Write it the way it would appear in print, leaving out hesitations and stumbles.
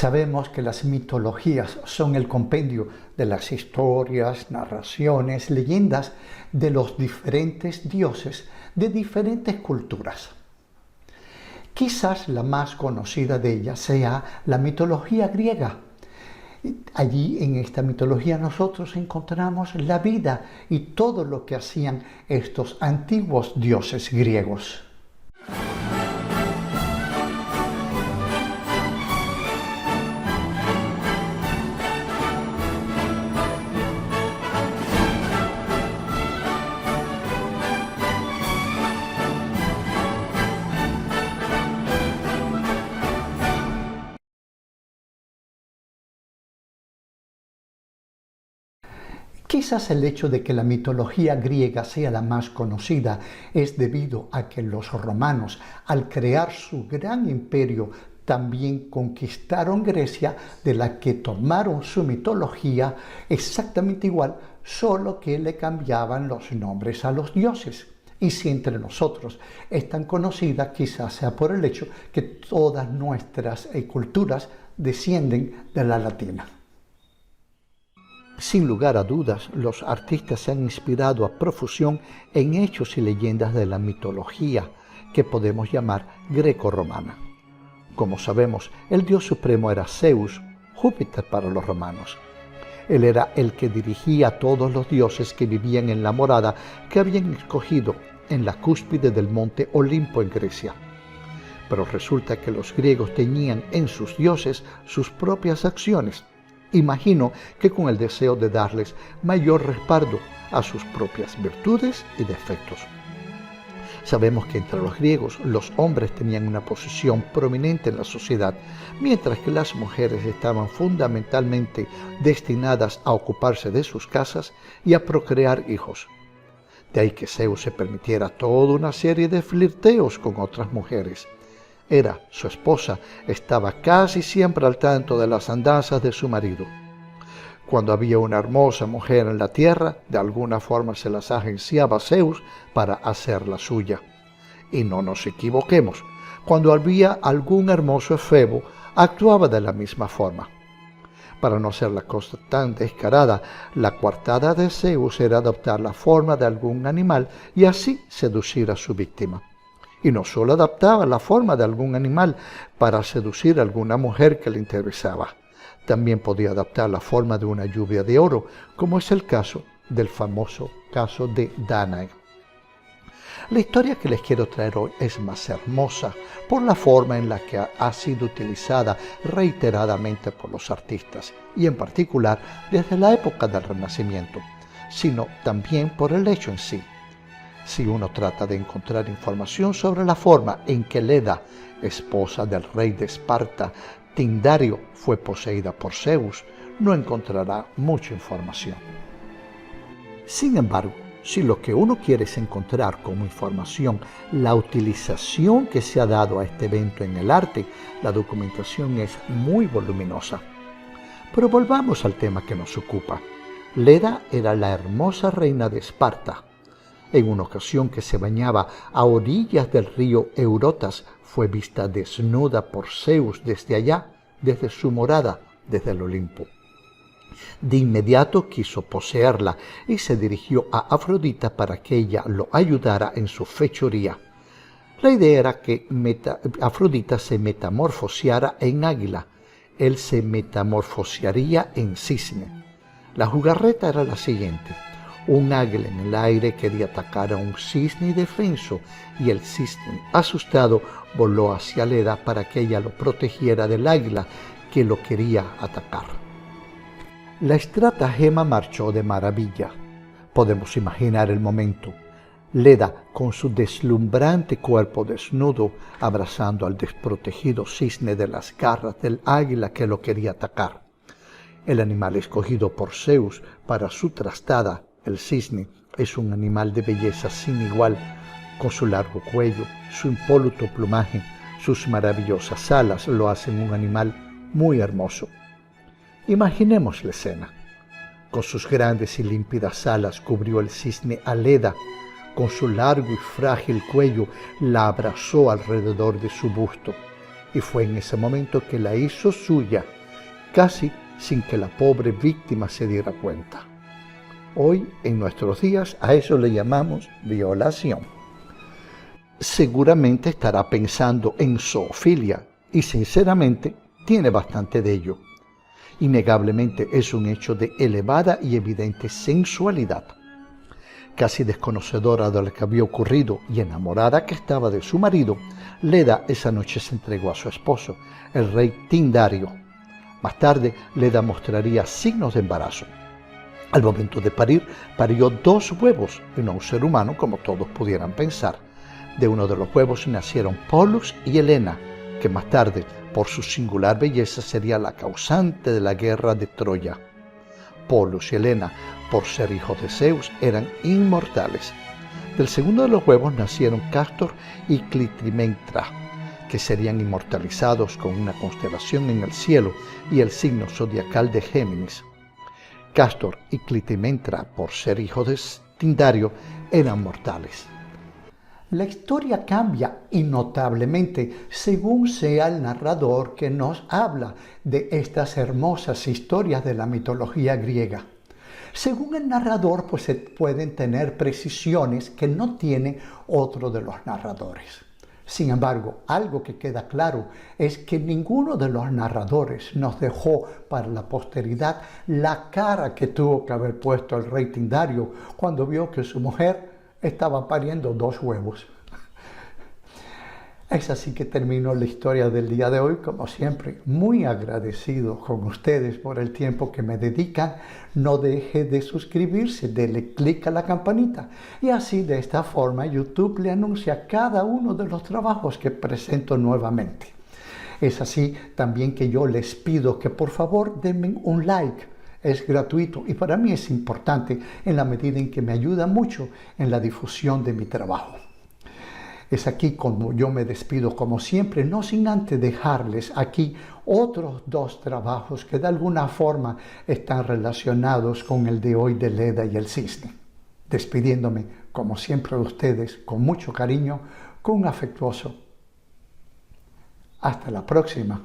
Sabemos que las mitologías son el compendio de las historias, narraciones, leyendas de los diferentes dioses de diferentes culturas. Quizás la más conocida de ellas sea la mitología griega. Allí en esta mitología nosotros encontramos la vida y todo lo que hacían estos antiguos dioses griegos. Quizás el hecho de que la mitología griega sea la más conocida es debido a que los romanos, al crear su gran imperio, también conquistaron Grecia, de la que tomaron su mitología exactamente igual, solo que le cambiaban los nombres a los dioses. Y si entre nosotros es tan conocida, quizás sea por el hecho que todas nuestras culturas descienden de la latina. Sin lugar a dudas, los artistas se han inspirado a profusión en hechos y leyendas de la mitología que podemos llamar greco-romana. Como sabemos, el dios supremo era Zeus, Júpiter para los romanos. Él era el que dirigía a todos los dioses que vivían en la morada que habían escogido en la cúspide del monte Olimpo en Grecia. Pero resulta que los griegos tenían en sus dioses sus propias acciones. Imagino que con el deseo de darles mayor respaldo a sus propias virtudes y defectos. Sabemos que entre los griegos los hombres tenían una posición prominente en la sociedad, mientras que las mujeres estaban fundamentalmente destinadas a ocuparse de sus casas y a procrear hijos. De ahí que Zeus se permitiera toda una serie de flirteos con otras mujeres. Su esposa, estaba casi siempre al tanto de las andanzas de su marido. Cuando había una hermosa mujer en la tierra, de alguna forma se las agenciaba Zeus para hacerla suya. Y no nos equivoquemos, cuando había algún hermoso efebo, actuaba de la misma forma. Para no hacer la cosa tan descarada, la coartada de Zeus era adoptar la forma de algún animal y así seducir a su víctima. Y no solo adaptaba la forma de algún animal para seducir a alguna mujer que le interesaba, también podía adaptar la forma de una lluvia de oro, como es el caso del famoso caso de Danae. La historia que les quiero traer hoy es más hermosa por la forma en la que ha sido utilizada reiteradamente por los artistas, y en particular desde la época del Renacimiento, sino también por el hecho en sí. Si uno trata de encontrar información sobre la forma en que Leda, esposa del rey de Esparta, Tindario, fue poseída por Zeus, no encontrará mucha información. Sin embargo, si lo que uno quiere es encontrar como información la utilización que se ha dado a este evento en el arte, la documentación es muy voluminosa. Pero volvamos al tema que nos ocupa. Leda era la hermosa reina de Esparta. En una ocasión que se bañaba a orillas del río Eurotas, fue vista desnuda por Zeus desde allá, desde su morada, desde el Olimpo. De inmediato quiso poseerla y se dirigió a Afrodita para que ella lo ayudara en su fechoría. La idea era que Afrodita se metamorfoseara en águila, él se metamorfosearía en cisne. La jugarreta era la siguiente. Un águila en el aire quería atacar a un cisne indefenso y el cisne, asustado, voló hacia Leda para que ella lo protegiera del águila que lo quería atacar. La estratagema marchó de maravilla. Podemos imaginar el momento. Leda, con su deslumbrante cuerpo desnudo, abrazando al desprotegido cisne de las garras del águila que lo quería atacar. El animal escogido por Zeus para su trastada, el cisne, es un animal de belleza sin igual, con su largo cuello, su impoluto plumaje, sus maravillosas alas lo hacen un animal muy hermoso. Imaginemos la escena. Con sus grandes y límpidas alas cubrió el cisne a Leda, con su largo y frágil cuello la abrazó alrededor de su busto. y fue en ese momento que la hizo suya, casi sin que la pobre víctima se diera cuenta. Hoy, en nuestros días, a eso le llamamos violación. Seguramente estará pensando en zoofilia y sinceramente tiene bastante de ello. Innegablemente es un hecho de elevada y evidente sensualidad. Casi desconocedora de lo que había ocurrido y enamorada que estaba de su marido, Leda esa noche se entregó a su esposo, el rey Tindario. Más tarde, Leda mostraría signos de embarazo. Al momento de parir, parió 2 huevos y no un ser humano como todos pudieran pensar. De uno de los huevos nacieron Pólux y Helena, que más tarde, por su singular belleza, sería la causante de la guerra de Troya. Pólux y Helena, por ser hijos de Zeus, eran inmortales. Del segundo de los huevos nacieron Cástor y Clitemnestra, que serían inmortalizados con una constelación en el cielo y el signo zodiacal de Géminis. Cástor y Clitemnestra, por ser hijos de Tindario, eran mortales. La historia cambia y notablemente según sea el narrador que nos habla de estas hermosas historias de la mitología griega. Según el narrador, pues se pueden tener precisiones que no tiene otro de los narradores. Sin embargo, algo que queda claro es que ninguno de los narradores nos dejó para la posteridad la cara que tuvo que haber puesto el rey Tindario cuando vio que su mujer estaba pariendo 2 huevos. Es así que termino la historia del día de hoy, como siempre, muy agradecido con ustedes por el tiempo que me dedican. No deje de suscribirse, dele clic a la campanita y así de esta forma YouTube le anuncia cada uno de los trabajos que presento nuevamente. Es así también que yo les pido que por favor denme un like. Es gratuito y para mí es importante en la medida en que me ayuda mucho en la difusión de mi trabajo. Es aquí como yo me despido, como siempre, no sin antes dejarles aquí otros 2 trabajos que de alguna forma están relacionados con el de hoy de Leda y el cisne. Despidiéndome, como siempre, de ustedes con mucho cariño, con un afectuoso. Hasta la próxima.